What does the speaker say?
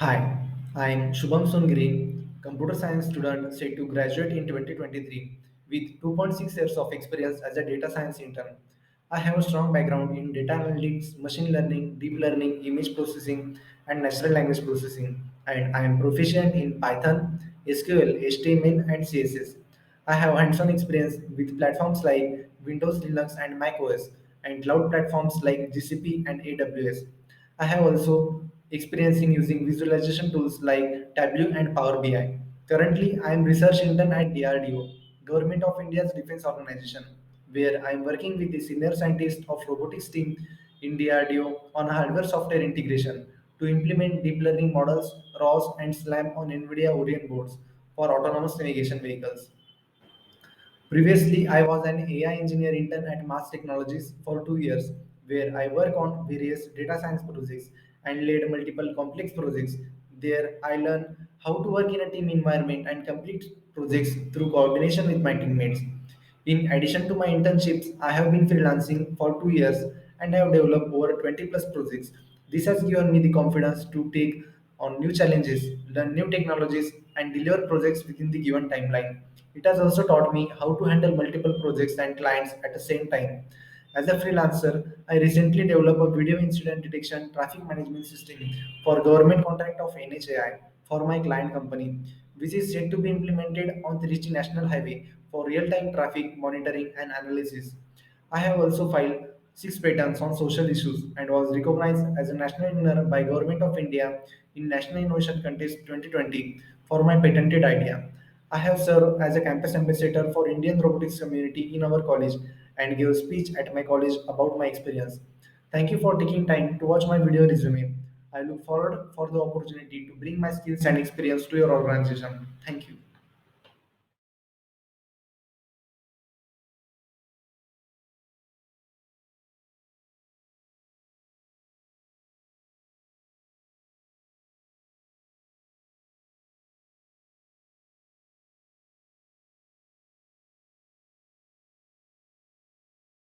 Hi, I'm Shubham Songire, computer science student set to graduate in 2023 with 2.6 years of experience as a data science intern. I have a strong background in data analytics, machine learning, deep learning, image processing, and natural language processing, and I am proficient in Python, SQL, HTML, and CSS. I have hands-on experience with platforms like Windows, Linux, and Mac OS, and cloud platforms like GCP and AWS. I have also experience in using visualization tools like Tableau and Power BI. Currently, I am research intern at DRDO, Government of India's Defense Organization, where I am working with the senior scientist of robotics team in DRDO on hardware software integration to implement deep learning models, ROS, and SLAM on NVIDIA Orient boards for autonomous navigation vehicles. Previously, I was an AI engineer intern at Mass Technologies for 2 years, where I work on various data science projects and led multiple complex projects. There, I learned how to work in a team environment and complete projects through coordination with my teammates. In addition to my internships, I have been freelancing for 2 years and have developed over 20 plus projects. This has given me the confidence to take on new challenges, learn new technologies, and deliver projects within the given timeline. It has also taught me how to handle multiple projects and clients at the same time. As a freelancer, I recently developed a video incident detection traffic management system for government contract of NHAI for my client company, which is set to be implemented on Trichy National Highway for real-time traffic monitoring and analysis. I have also filed 6 patents on social issues and was recognized as a national winner by Government of India in National Innovation Contest 2020 for my patented idea. I have served as a campus ambassador for Indian robotics community in our college and gave a speech at my college about my experience. Thank you for taking time to watch my video resume. I look forward for the opportunity to bring my skills and experience to your organization. Thank you.